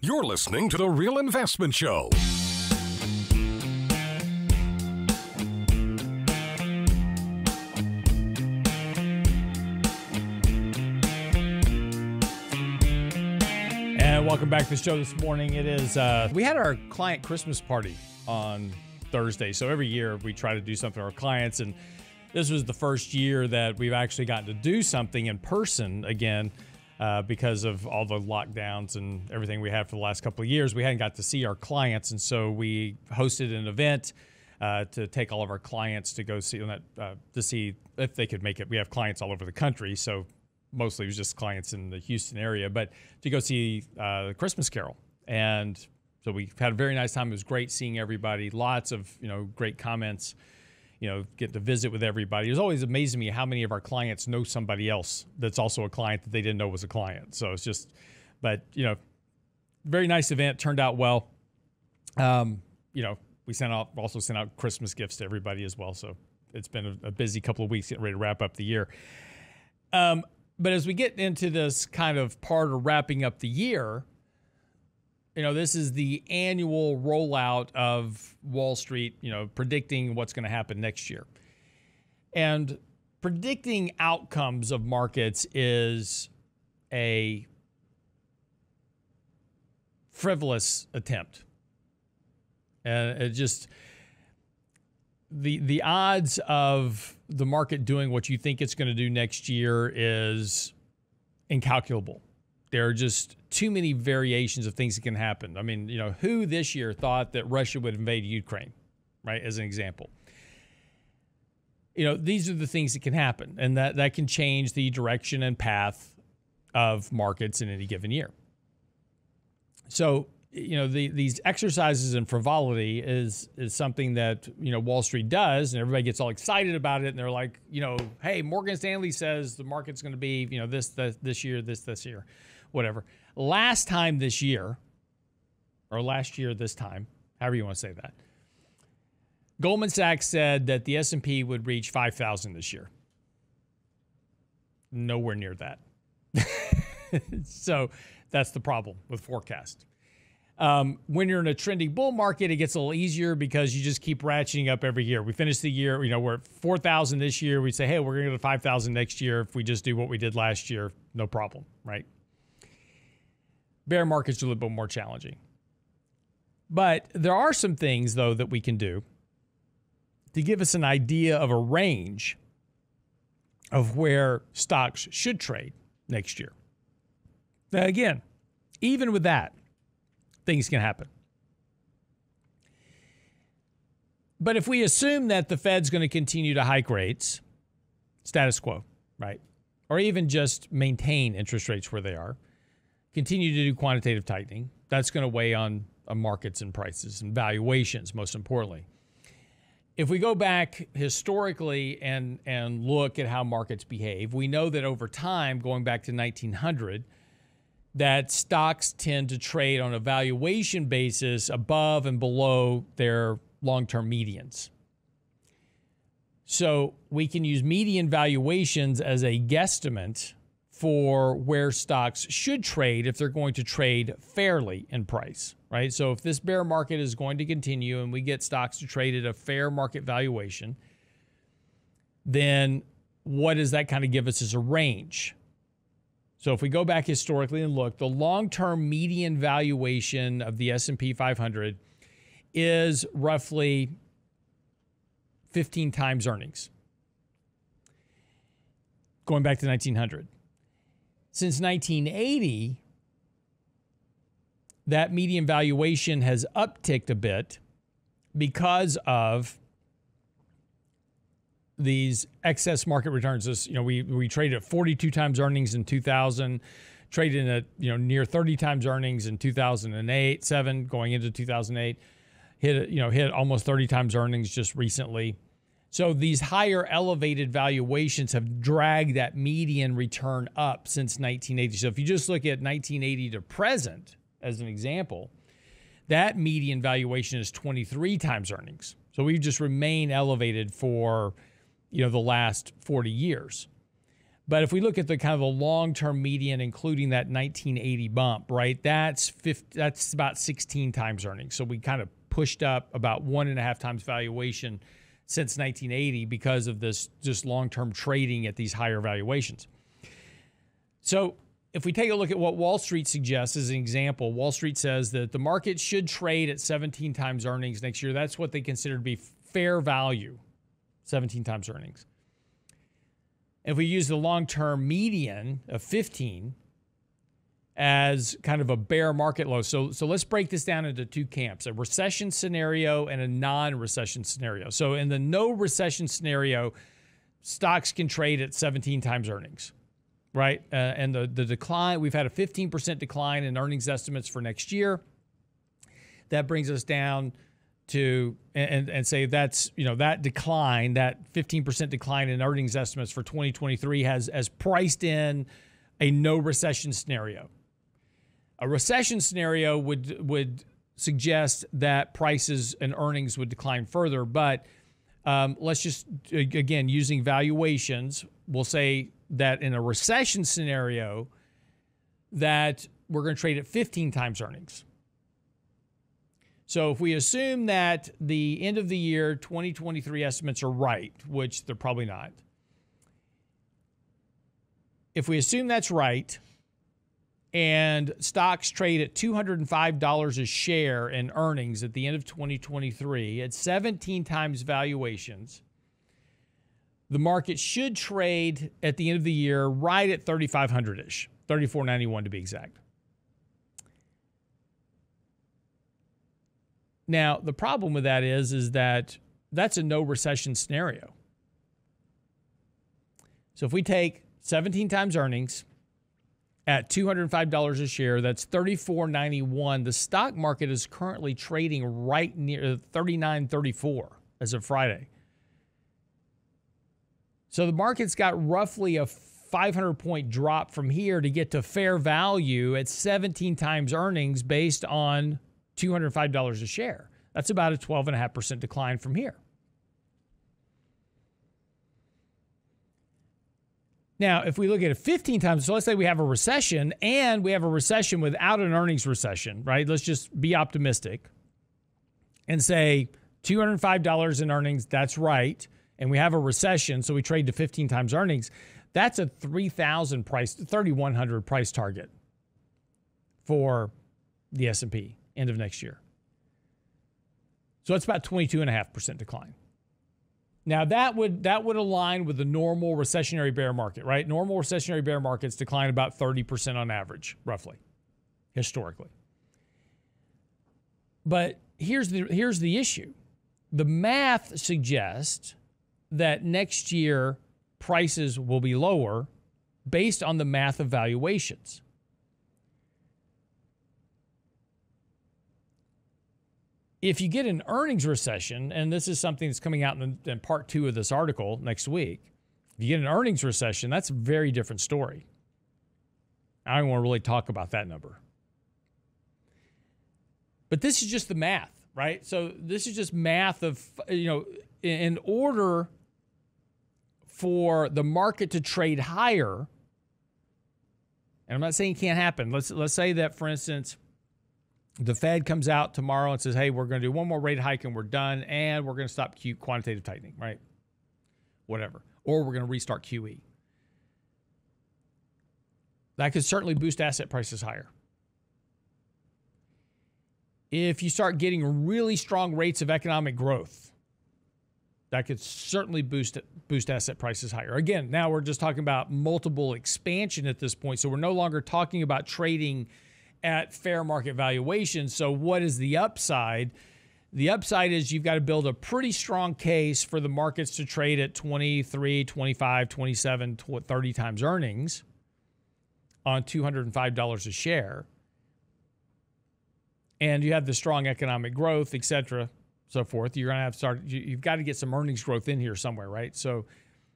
You're listening to The Real Investment Show. And welcome back to the show this morning. It is, we had our client Christmas party on Thursday. So every year we try to do something for our clients. And this was the first year that we've actually gotten to do something in person again because of all the lockdowns and everything we had for the last couple of years. We hadn't got to see our clients. And so we hosted an event to take all of our clients to go see, to see if they could make it. We have clients all over the country. So mostly it was just clients in the Houston area, but to go see the Christmas Carol. And so we had a very nice time. It was great seeing everybody. Lots of, great comments, get to visit with everybody. It was always amazing me how many of our clients know somebody else that's also a client that they didn't know was a client. So it's just, but, very nice event, turned out well. We also sent out Christmas gifts to everybody as well. So it's been a busy couple of weeks getting ready to wrap up the year. But as we get into this kind of part of wrapping up the year, this is the annual rollout of Wall Street, predicting what's going to happen next year. And predicting outcomes of markets is a frivolous attempt. And it just, the odds of the market doing what you think it's going to do next year is incalculable. There are just too many variations of things that can happen. I mean, who this year thought that Russia would invade Ukraine, right? As an example. These are the things that can happen, and that can change the direction and path of markets in any given year. So, these exercises in frivolity is something that, Wall Street does, and everybody gets all excited about it. And they're like, hey, Morgan Stanley says the market's going to be, this year, this year, whatever. Last year this time, however you want to say that, Goldman Sachs said that the S&P would reach 5,000 this year. Nowhere near that. So that's the problem with forecast. When you're in a trending bull market, it gets a little easier because you just keep ratcheting up every year. We finish the year, we're at 4,000 this year. We say, hey, we're going to go to 5,000 next year. If we just do what we did last year, no problem, right? Bear markets are a little bit more challenging. But there are some things, though, that we can do to give us an idea of a range of where stocks should trade next year. Now, again, even with that, things can happen. But if we assume that the Fed's going to continue to hike rates, status quo, right? Or even just maintain interest rates where they are, continue to do quantitative tightening, that's going to weigh on markets and prices and valuations, most importantly. If we go back historically and look at how markets behave, we know that over time, going back to 1900, that stocks tend to trade on a valuation basis above and below their long-term medians. So we can use median valuations as a guesstimate for where stocks should trade if they're going to trade fairly in price, right? So if this bear market is going to continue and we get stocks to trade at a fair market valuation, then what does that kind of give us as a range? So if we go back historically and look, the long-term median valuation of the S&P 500 is roughly 15 times earnings, going back to 1900. Since 1980, that median valuation has upticked a bit because of these excess market returns. This, we traded at 42 times earnings in 2000, traded at near 30 times earnings in 2008, 7 going into 2008, hit almost 30 times earnings just recently. So these higher elevated valuations have dragged that median return up since 1980. So if you just look at 1980 to present as an example, that median valuation is 23 times earnings. So we've just remained elevated for the last 40 years. But if we look at the kind of the long-term median, including that 1980 bump, right, that's about 16 times earnings. So we kind of pushed up about 1.5 times valuation since 1980 because of this just long-term trading at these higher valuations. So if we take a look at what Wall Street suggests as an example, Wall Street says that the market should trade at 17 times earnings next year. That's what they consider to be fair value, 17 times earnings. If we use the long-term median of 15 as kind of a bear market low. So let's break this down into two camps, a recession scenario and a non-recession scenario. So in the no recession scenario, stocks can trade at 17 times earnings, right? And the decline, we've had a 15% decline in earnings estimates for next year. That brings us down to and say that's, that decline, that 15% decline in earnings estimates for 2023 has priced in a no recession scenario. A recession scenario would suggest that prices and earnings would decline further, but let's just, again, using valuations, we'll say that in a recession scenario that we're going to trade at 15 times earnings. So if we assume that the end of the year 2023 estimates are right, which they're probably not, if we assume that's right and stocks trade at $205 a share in earnings at the end of 2023 at 17 times valuations, the market should trade at the end of the year right at 3,500-ish, 3,491 to be exact. Now, the problem with that is that that's a no recession scenario. So if we take 17 times earnings at $205 a share, that's $34.91. The stock market is currently trading right near $39.34 as of Friday. So the market's got roughly a 500-point drop from here to get to fair value at 17 times earnings based on $205 a share. That's about a 12.5% decline from here. Now, if we look at it 15 times, so let's say we have a recession and we have a recession without an earnings recession, right? Let's just be optimistic and say $205 in earnings, that's right. And we have a recession, so we trade to 15 times earnings. That's a 3,100 price target for the S&P end of next year. So it's about 22.5% decline. Now that would align with the normal recessionary bear market, right? Normal recessionary bear markets decline about 30% on average, roughly, historically. But here's the issue. The math suggests that next year prices will be lower based on the math of valuations. If you get an earnings recession, and this is something that's coming out in part 2 of this article next week, if you get an earnings recession, that's a very different story. I don't want to really talk about that number. But this is just the math, right? So this is just math of, in order for the market to trade higher, and I'm not saying it can't happen. Let's say that, for instance, the Fed comes out tomorrow and says, hey, we're going to do one more rate hike and we're done, and we're going to stop quantitative tightening, right? Whatever. Or we're going to restart QE. That could certainly boost asset prices higher. If you start getting really strong rates of economic growth, that could certainly boost asset prices higher. Again, now we're just talking about multiple expansion at this point, so we're no longer talking about trading at fair market valuation. So what is the upside? The upside is you've got to build a pretty strong case for the markets to trade at 23, 25, 27, 30 times earnings on $205 a share. And you have the strong economic growth, et cetera, so forth. You're going to have you've got to get some earnings growth in here somewhere, right? So,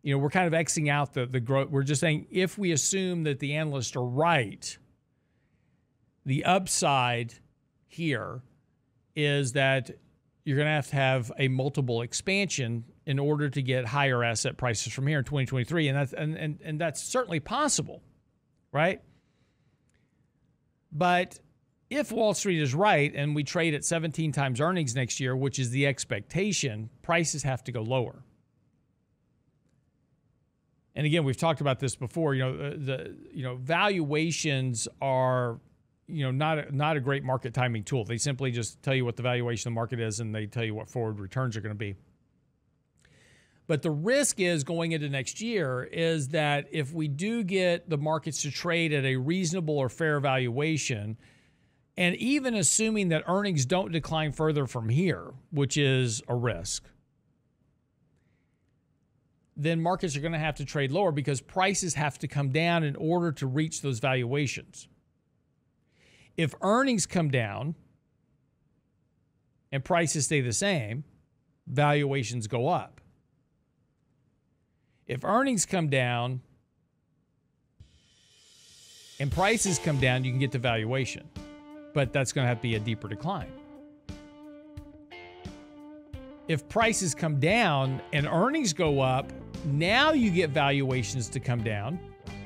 we're kind of Xing out the growth. We're just saying if we assume that the analysts are right, the upside here is that you're going to have a multiple expansion in order to get higher asset prices from here in 2023, and that's certainly possible, right? But if Wall Street is right and we trade at 17 times earnings next year, which is the expectation, prices have to go lower. And again, we've talked about this before. Valuations are, not a great market timing tool. They simply just tell you what the valuation of the market is, and they tell you what forward returns are going to be. But the risk is going into next year is that if we do get the markets to trade at a reasonable or fair valuation, and even assuming that earnings don't decline further from here, which is a risk, then markets are going to have to trade lower because prices have to come down in order to reach those valuations. If earnings come down and prices stay the same, valuations go up. If earnings come down and prices come down, you can get the valuation. But that's going to have to be a deeper decline. If prices come down and earnings go up, now you get valuations to come down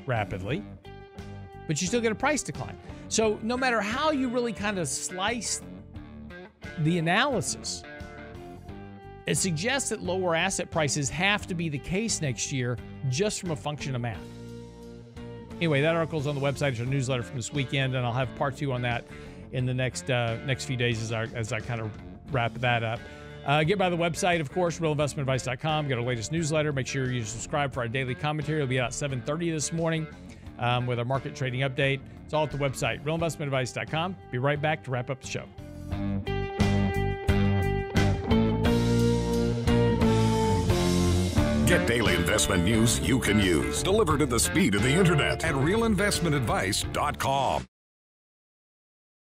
rapidly, but you still get a price decline. So no matter how you really kind of slice the analysis, it suggests that lower asset prices have to be the case next year just from a function of math. Anyway, that article is on the website. It's our newsletter from this weekend, and I'll have part 2 on that in the next few days as I kind of wrap that up. Get by the website, of course, realinvestmentadvice.com. Get our latest newsletter. Make sure you subscribe for our daily commentary. It'll be out at 7:30 this morning with our market trading update. It's all at the website, realinvestmentadvice.com. Be right back to wrap up the show. Get daily investment news you can use, delivered at the speed of the internet at realinvestmentadvice.com.